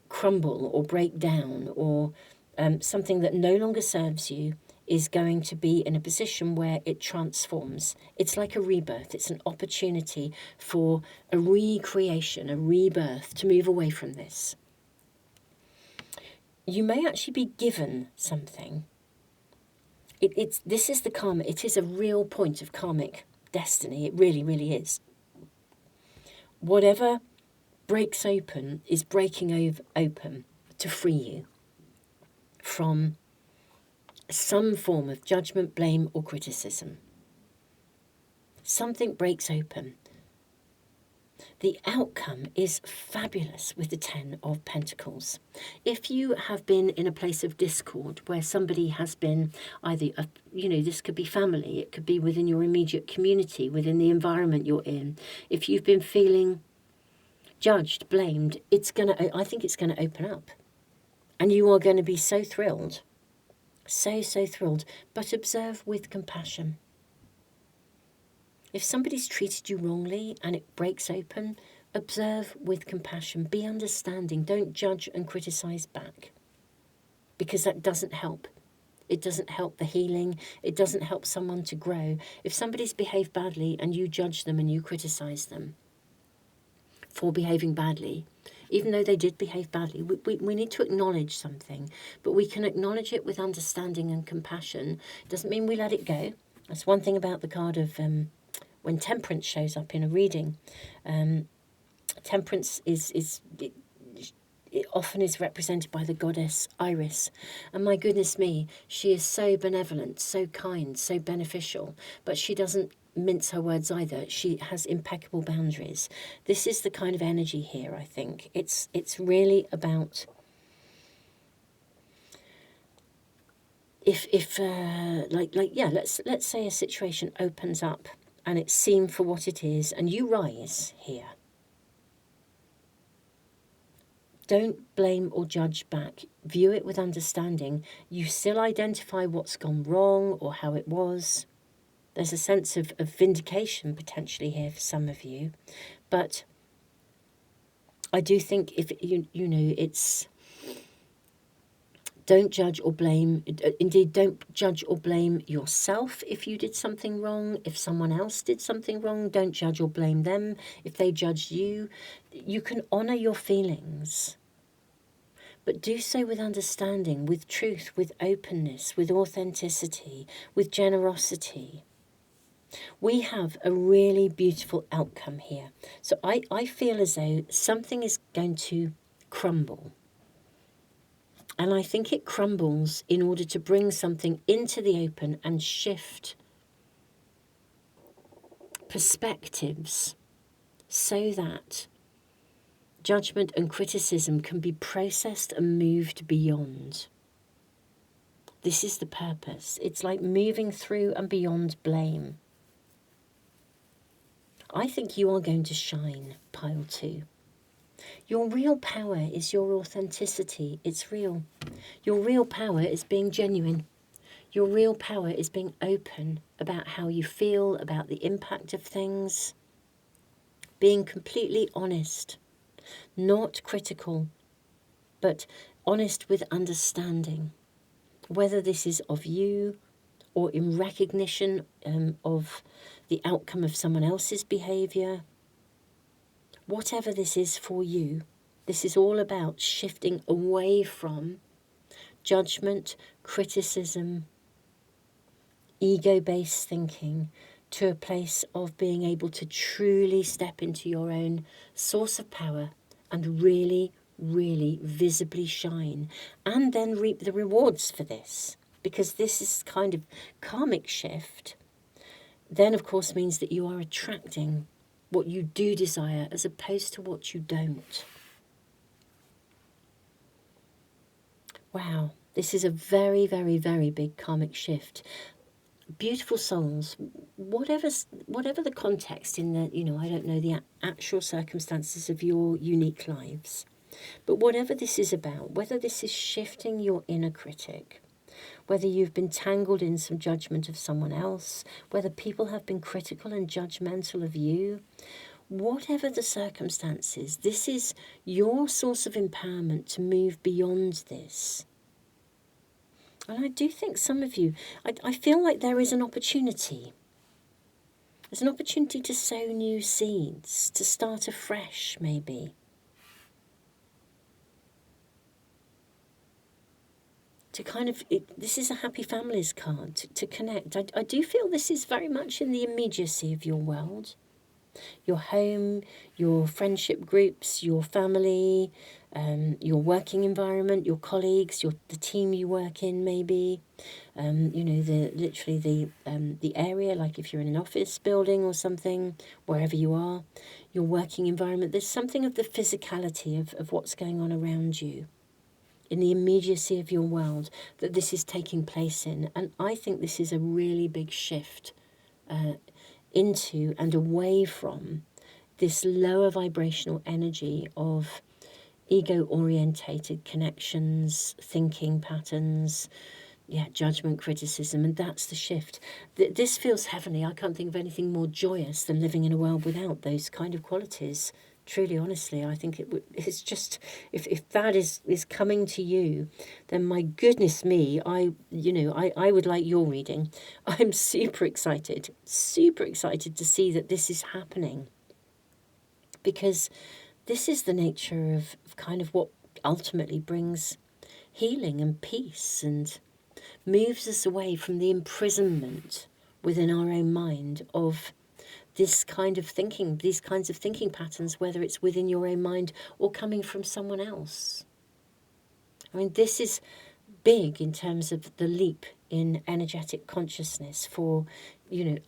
crumble or break down, or something that no longer serves you is going to be in a position where it transforms. It's like a rebirth. It's an opportunity for a recreation, a rebirth, to move away from this. You may actually be given something. This is the karma. It is a real point of karmic destiny. It really, really is. Whatever breaks open is breaking open to free you from some form of judgment, blame, or criticism. Something breaks open. The outcome is fabulous with the Ten of Pentacles. If you have been in a place of discord where somebody has been either, this could be family, it could be within your immediate community, within the environment you're in. If you've been feeling judged, blamed, I think it's going to open up. And you are going to be so thrilled. So thrilled. But observe with compassion. If somebody's treated you wrongly and it breaks open, observe with compassion. Be understanding. Don't judge and criticize back, because that doesn't help. It doesn't help the healing. It doesn't help someone to grow. If somebody's behaved badly and you judge them and you criticize them for behaving badly, even though they did behave badly, we need to acknowledge something, but we can acknowledge it with understanding and compassion. It doesn't mean we let it go. That's one thing about the card of when temperance shows up in a reading. Temperance it often is represented by the goddess Iris. And my goodness me, she is so benevolent, so kind, so beneficial, but she doesn't mince her words either. She has impeccable boundaries. This is the kind of energy here, I think. It's really about let's say a situation opens up and it's seen for what it is, and you rise here. Don't blame or judge back. View it with understanding. You still identify what's gone wrong or how it was. There's a sense of vindication potentially here for some of you. But I do think if it's... Don't judge or blame. Indeed, don't judge or blame yourself if you did something wrong. If someone else did something wrong, don't judge or blame them. If they judged you, you can honour your feelings. But do so with understanding, with truth, with openness, with authenticity, with generosity. We have a really beautiful outcome here. So I feel as though something is going to crumble. And I think it crumbles in order to bring something into the open and shift perspectives so that judgment and criticism can be processed and moved beyond. This is the purpose. It's like moving through and beyond blame. I think you are going to shine, pile 2. Your real power is your authenticity. It's real. Your real power is being genuine. Your real power is being open about how you feel, about the impact of things. Being completely honest. Not critical, but honest with understanding. Whether this is of you or in recognition of the outcome of someone else's behaviour, whatever this is for you, this is all about shifting away from judgment, criticism, ego-based thinking, to a place of being able to truly step into your own source of power and really, really visibly shine, and then reap the rewards for this. Because this is kind of karmic shift, then of course means that you are attracting what you do desire as opposed to what you don't. Wow, this is a very, very, very big karmic shift. Beautiful souls, whatever the context in the, I don't know the actual circumstances of your unique lives, but whatever this is about, whether this is shifting your inner critic, whether you've been tangled in some judgment of someone else, whether people have been critical and judgmental of you, whatever the circumstances, this is your source of empowerment to move beyond this. And I do think some of you, I feel like there is an opportunity. There's an opportunity to sow new seeds, to start afresh maybe. To kind of, this is a happy families card, to connect. I do feel this is very much in the immediacy of your world. Your home, your friendship groups, your family, your working environment, your colleagues, the team you work in maybe, the area, like if you're in an office building or something, wherever you are, your working environment. There's something of the physicality of what's going on around you, in the immediacy of your world, that this is taking place in. And I think this is a really big shift into and away from this lower vibrational energy of ego-orientated connections, thinking patterns, judgment, criticism, and that's the shift. This feels heavenly. I can't think of anything more joyous than living in a world without those kind of qualities. Truly, honestly, I think it's just, if that is coming to you, then my goodness me, I would like your reading. I'm super excited to see that this is happening. Because this is the nature of kind of what ultimately brings healing and peace and moves us away from the imprisonment within our own mind of this kind of thinking, these kinds of thinking patterns, whether it's within your own mind or coming from someone else. I mean, this is big in terms of the leap in energetic consciousness for,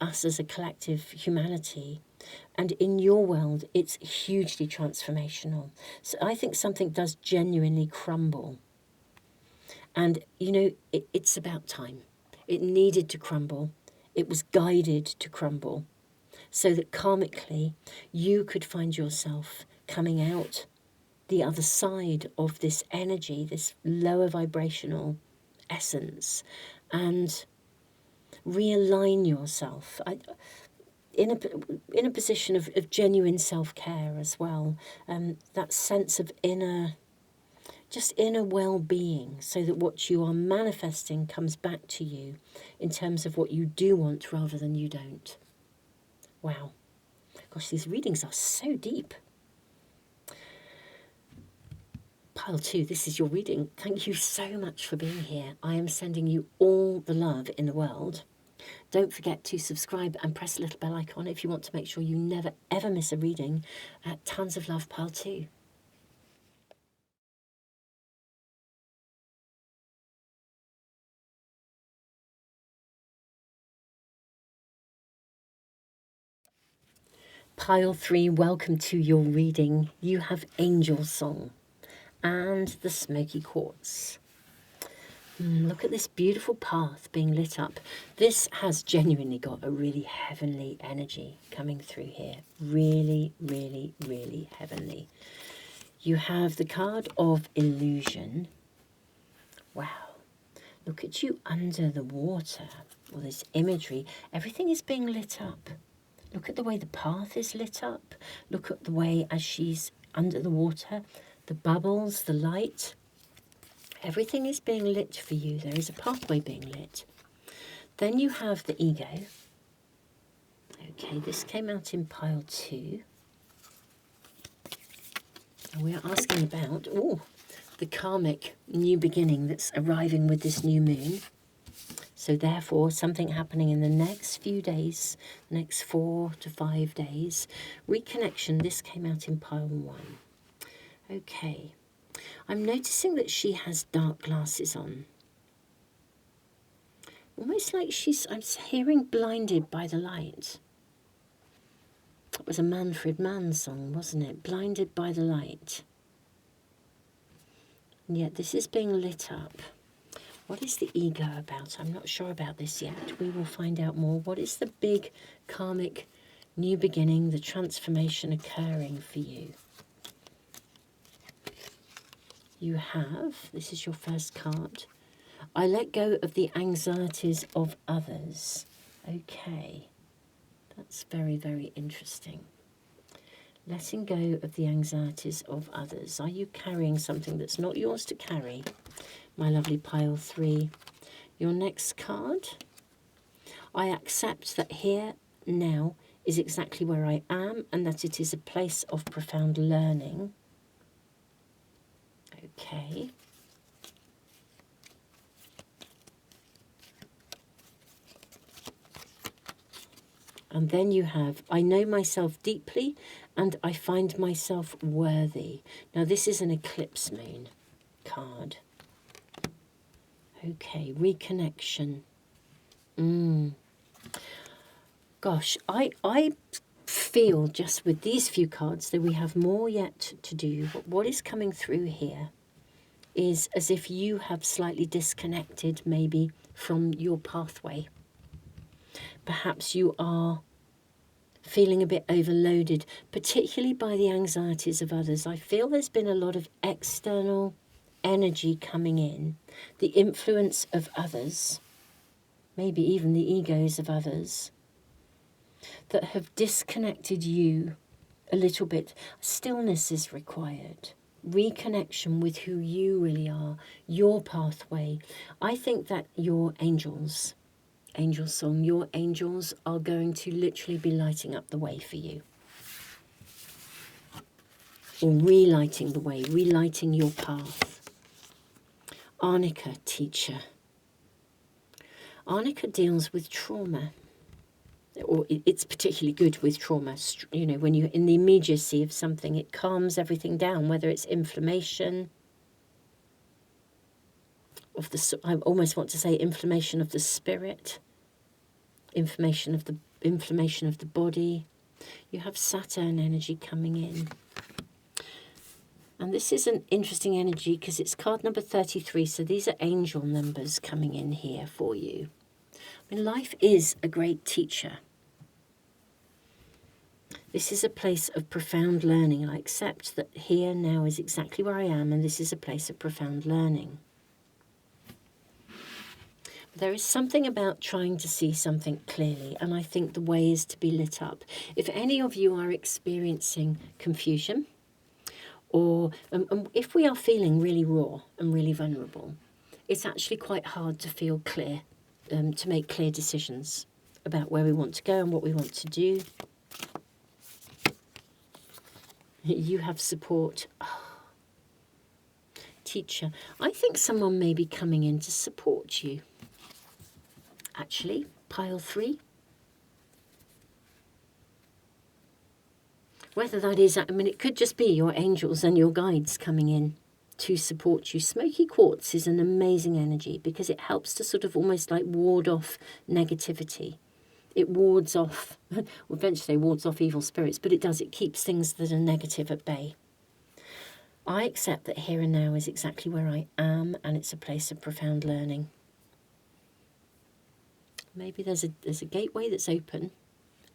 us as a collective humanity. And in your world, it's hugely transformational. So I think something does genuinely crumble. And, it's about time. It needed to crumble. It was guided to crumble, so that karmically you could find yourself coming out the other side of this energy, this lower vibrational essence, and realign yourself in a position of genuine self-care as well. That sense of inner well-being, so that what you are manifesting comes back to you in terms of what you do want rather than you don't. Wow. Gosh, these readings are so deep. Pile 2, this is your reading. Thank you so much for being here. I am sending you all the love in the world. Don't forget to subscribe and press the little bell icon if you want to make sure you never ever miss a reading. Tons of love, Pile 2. Pile 3, welcome to your reading. You have Angel Song and the Smoky Quartz. Look at this beautiful path being lit up. This has genuinely got a really heavenly energy coming through here. Really, really, really heavenly. You have the card of Illusion. Wow. Look at you under the water. All this imagery. Everything is being lit up. Look at the way the path is lit up. Look at the way as she's under the water, the bubbles, the light. Everything is being lit for you. There is a pathway being lit. Then you have the ego. Okay, this came out in pile 2. We're asking about the karmic new beginning that's arriving with this new moon. So therefore, something happening in the next few days, next 4 to 5 days. Reconnection, this came out in pile 1. Okay. I'm noticing that she has dark glasses on. Almost like I'm hearing blinded by the light. That was a Manfred Mann song, wasn't it? Blinded by the light. And yet this is being lit up. What is the ego about? I'm not sure about this yet. We will find out more. What is the big karmic new beginning, the transformation occurring for you? You have, this is your first card, I let go of the anxieties of others. Okay, that's very, very interesting. Letting go of the anxieties of others. Are you carrying something that's not yours to carry? My lovely pile 3. Your next card. I accept that here now is exactly where I am and that it is a place of profound learning. Okay. And then you have, I know myself deeply and I find myself worthy. Now this is an eclipse moon card. Okay, reconnection. Gosh, I feel just with these few cards that we have more yet to do. But what is coming through here is as if you have slightly disconnected maybe from your pathway. Perhaps you are feeling a bit overloaded, particularly by the anxieties of others. I feel there's been a lot of external energy coming in, the influence of others, maybe even the egos of others, that have disconnected you a little bit. Stillness is required. Reconnection with who you really are, your pathway. I think that your angels, angel song, your angels are going to literally be lighting up the way for you. Or relighting the way, relighting your path. Arnica, teacher. Arnica deals with trauma. Or it's particularly good with trauma. You know, when you're in the immediacy of something, it calms everything down, whether it's inflammation of the, I almost want to say inflammation of the spirit, inflammation of the body. You have Saturn energy coming in. And this is an interesting energy because it's card number 33. So these are angel numbers coming in here for you. I mean, life is a great teacher. This is a place of profound learning. I accept that here now is exactly where I am, and this is a place of profound learning. There is something about trying to see something clearly, and I think the way is to be lit up. If any of you are experiencing confusion, or if we are feeling really raw and really vulnerable, it's actually quite hard to feel clear, to make clear decisions about where we want to go and what we want to do. You have support. Oh. Teacher, I think someone may be coming in to support you. Actually, pile 3. Whether that is, I mean, it could just be your angels and your guides coming in to support you. Smoky quartz is an amazing energy because it helps to sort of almost like ward off negativity. It wards off, well, eventually wards off evil spirits, but it does, it keeps things that are negative at bay. I accept that here and now is exactly where I am, and it's a place of profound learning. Maybe there's a gateway that's open,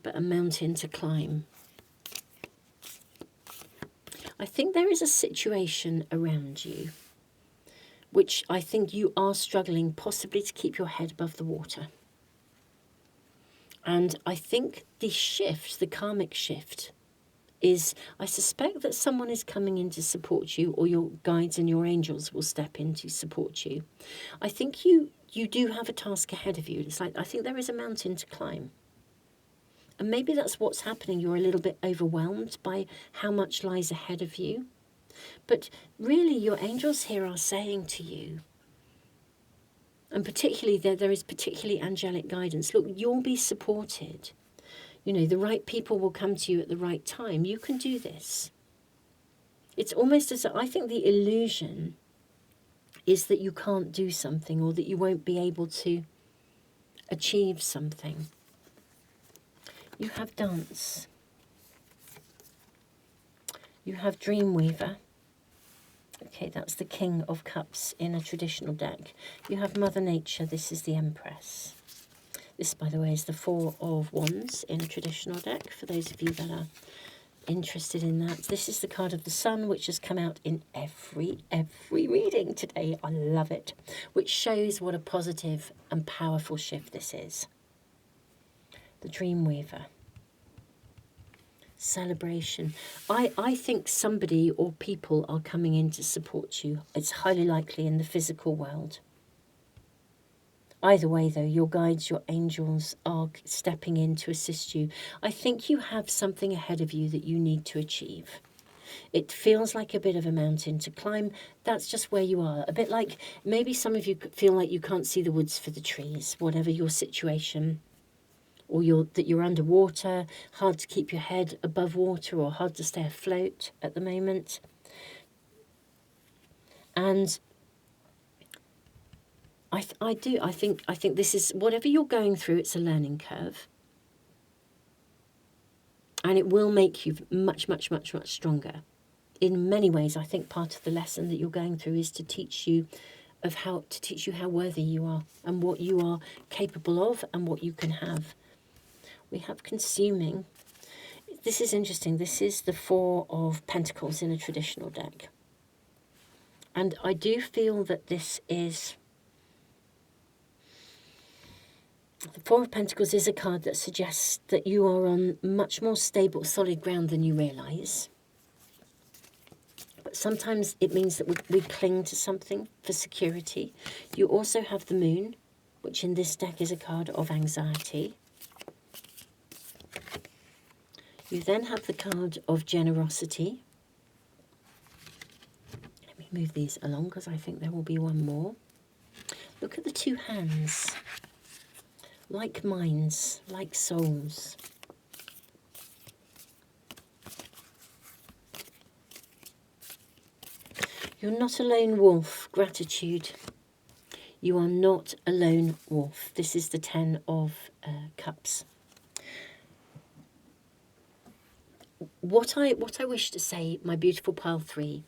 but a mountain to climb. I think there is a situation around you which I think you are struggling possibly to keep your head above the water. And I think the shift, the karmic shift, is I suspect that someone is coming in to support you, or your guides and your angels will step in to support you. I think you do have a task ahead of you. It's like, I think there is a mountain to climb. And maybe that's what's happening. You're a little bit overwhelmed by how much lies ahead of you. But really, your angels here are saying to you, and particularly there is particularly angelic guidance. Look, you'll be supported. You know, the right people will come to you at the right time. You can do this. It's almost as I think the illusion is that you can't do something or that you won't be able to achieve something. You have dance. You have Dreamweaver. Okay, that's the King of Cups in a traditional deck. You have Mother Nature. This is the Empress. This, by the way, is the Four of Wands in a traditional deck, for those of you that are interested in that. This is the card of the Sun, which has come out in every reading today. I love it. Which shows what a positive and powerful shift this is. The Dreamweaver. Celebration. I think somebody or people are coming in to support you. It's highly likely in the physical world. Either way, though, your guides, your angels are stepping in to assist you. I think you have something ahead of you that you need to achieve. It feels like a bit of a mountain to climb. That's just where you are. A bit like maybe some of you feel like you can't see the woods for the trees, whatever your situation. Or that you're underwater, hard to keep your head above water or hard to stay afloat at the moment. And I think this is, whatever you're going through, it's a learning curve. And it will make you much, much, much, much stronger. In many ways, I think part of the lesson that you're going through is to teach you how worthy you are and what you are capable of and what you can have. We have consuming. This is interesting. This is the Four of Pentacles in a traditional deck. And I do feel that this is... The Four of Pentacles is a card that suggests that you are on much more stable, solid ground than you realise. But sometimes it means that we cling to something for security. You also have the Moon, which in this deck is a card of anxiety. You then have the card of generosity. Let me move these along because I think there will be one more. Look at the two hands. Like minds, like souls. You're not a lone wolf. Gratitude. You are not a lone wolf. This is the Ten of Cups. What I wish to say, my beautiful pile 3,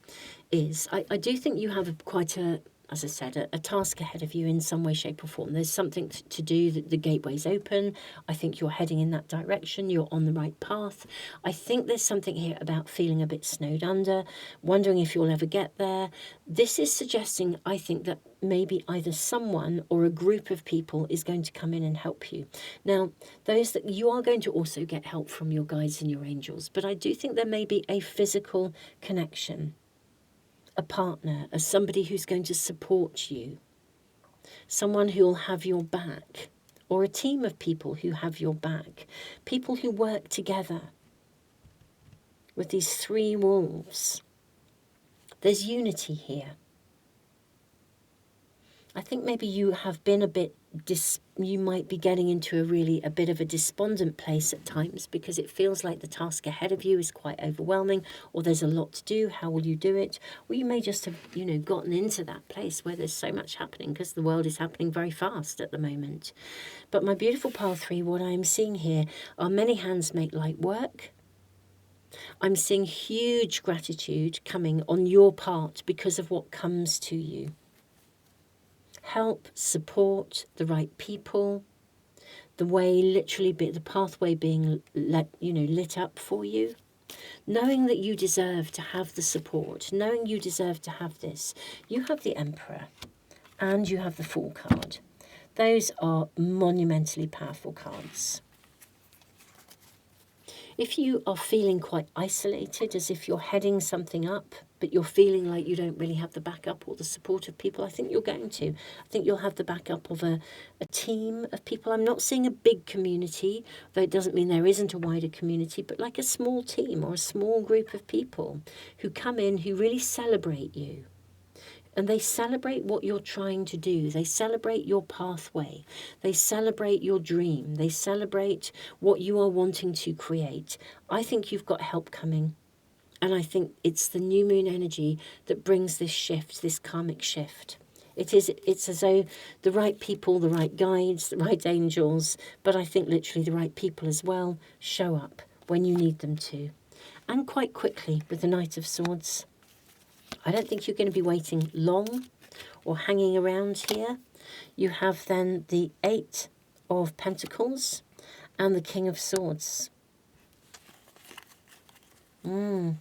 is I do think you have quite a, as I said, a task ahead of you in some way, shape or form. There's something to do, that the gateway's open. I think you're heading in that direction. You're on the right path. I think there's something here about feeling a bit snowed under, wondering if you'll ever get there. This is suggesting, I think, that maybe either someone or a group of people is going to come in and help you. Now, those that you are going to also get help from your guides and your angels, but I do think there may be a physical connection. A partner, as somebody who's going to support you, someone who will have your back, or a team of people who have your back, people who work together. With these 3 wolves, there's unity here. I think maybe you have been a bit, you might be getting into a bit of a despondent place at times because it feels like the task ahead of you is quite overwhelming, or there's a lot to do. How will you do it? Or you may just have, gotten into that place where there's so much happening because the world is happening very fast at the moment. But my beautiful pile 3, what I'm seeing here are many hands make light work. I'm seeing huge gratitude coming on your part because of what comes to you. Help, support, the right people, the way literally the pathway being lit up for you, knowing that you deserve to have the support, knowing you deserve to have this. You have the Emperor and you have the Fool card. Those are monumentally powerful cards. If you are feeling quite isolated, as if you're heading something up, but you're feeling like you don't really have the backup or the support of people, I think you're going to. I think you'll have the backup of a team of people. I'm not seeing a big community, though it doesn't mean there isn't a wider community, but like a small team or a small group of people who come in, who really celebrate you. And they celebrate what you're trying to do. They celebrate your pathway. They celebrate your dream. They celebrate what you are wanting to create. I think you've got help coming. And I think it's the new moon energy that brings this shift, this karmic shift. It's as though the right people, the right guides, the right angels, but I think literally the right people as well, show up when you need them to. And quite quickly with the Knight of Swords. I don't think you're going to be waiting long or hanging around here. You have then the Eight of Pentacles and the King of Swords. The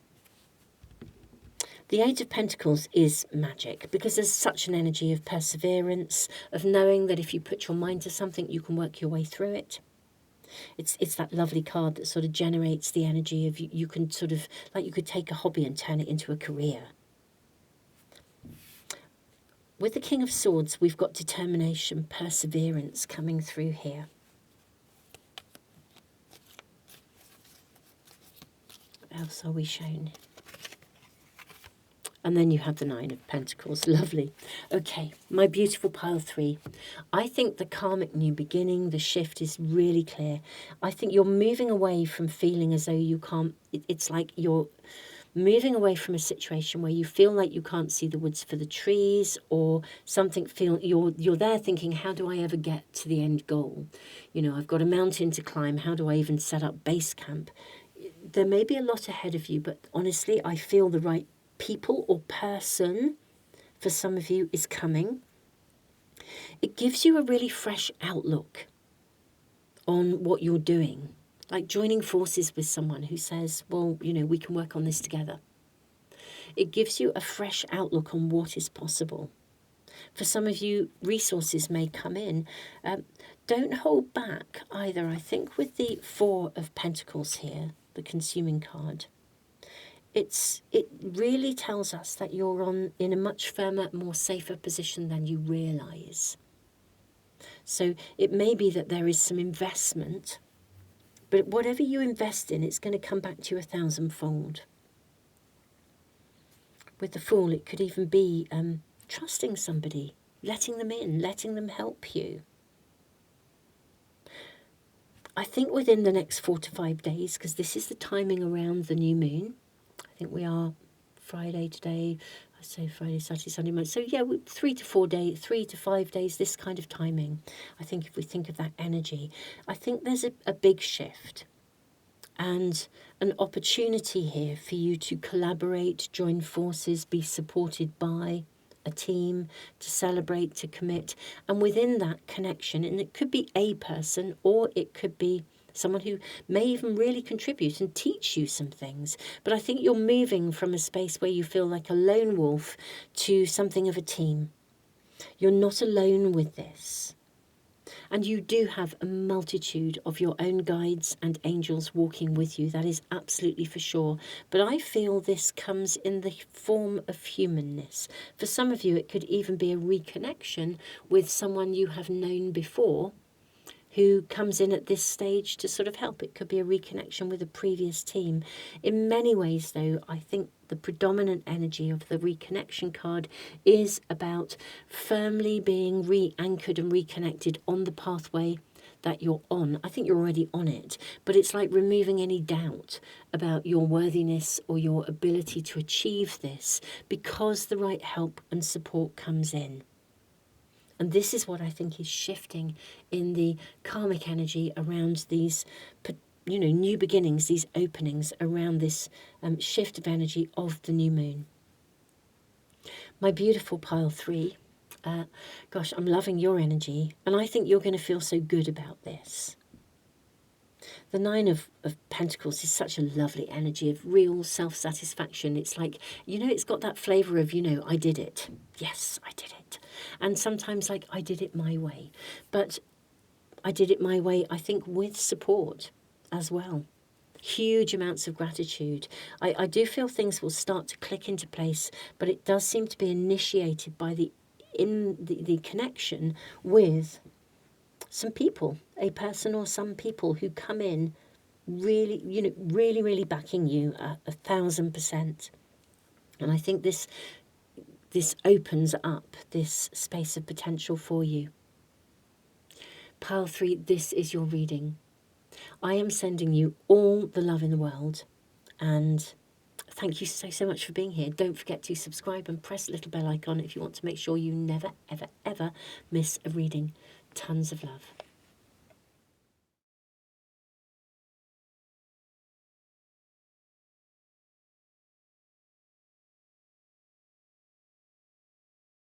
Eight of Pentacles is magic because there's such an energy of perseverance, of knowing that if you put your mind to something, you can work your way through it. It's that lovely card that sort of generates the energy of you can sort of, like you could take a hobby and turn it into a career. With the King of Swords, we've got determination, perseverance coming through here. What else are we shown? And then you have the Nine of Pentacles. Lovely. Okay, my beautiful pile 3. I think the karmic new beginning, the shift is really clear. I think you're moving away from feeling as though you can't... It's like you're moving away from a situation where you feel like you can't see the woods for the trees, or something you're there thinking, how do I ever get to the end goal? You know, I've got a mountain to climb. How do I even set up base camp? There may be a lot ahead of you, but honestly, I feel the right people or person for some of you is coming. It gives you a really fresh outlook on what you're doing, like joining forces with someone who says, well, you know, we can work on this together. It gives you a fresh outlook on what is possible. For some of you, resources may come in. Don't hold back either. I think with the Four of Pentacles here, the consuming card, it really tells us that you're in a much firmer, more safer position than you realise. So it may be that there is some investment, but whatever you invest in, it's going to come back to you 1,000-fold. With the Fool, it could even be trusting somebody, letting them in, letting them help you. I think within the next 4 to 5 days, because this is the timing around the new moon. I think we are Friday today. I say Friday, Saturday, Sunday, Monday. So yeah, 3 to 5 days, this kind of timing. I think if we think of that energy, I think there's a big shift and an opportunity here for you to collaborate, join forces, be supported by a team, to celebrate, to commit. And within that connection, and it could be a person or it could be someone who may even really contribute and teach you some things. But I think you're moving from a space where you feel like a lone wolf to something of a team. You're not alone with this. And you do have a multitude of your own guides and angels walking with you. That is absolutely for sure. But I feel this comes in the form of humanness. For some of you, it could even be a reconnection with someone you have known before, who comes in at this stage to sort of help. It could be a reconnection with a previous team. In many ways, though, I think the predominant energy of the reconnection card is about firmly being re-anchored and reconnected on the pathway that you're on. I think you're already on it, but it's like removing any doubt about your worthiness or your ability to achieve this, because the right help and support comes in. And this is what I think is shifting in the karmic energy around these, you know, new beginnings, these openings around this shift of energy of the new moon. My beautiful pile 3, gosh, I'm loving your energy, and I think you're going to feel so good about this. The Nine of Pentacles is such a lovely energy of real self-satisfaction. It's like, you know, it's got that flavour of, you know, I did it. Yes, I did it. And sometimes like, I did it my way. But I did it my way, I think, with support as well. Huge amounts of gratitude. I do feel things will start to click into place, but it does seem to be initiated by the connection with some people, a person or some people who come in really, really backing you 1,000%. And I think this opens up this space of potential for you. Pile 3, this is your reading. I am sending you all the love in the world, and thank you so much for being here. Don't forget to subscribe and press the little bell icon if you want to make sure you never, ever, ever miss a reading. Tons of love.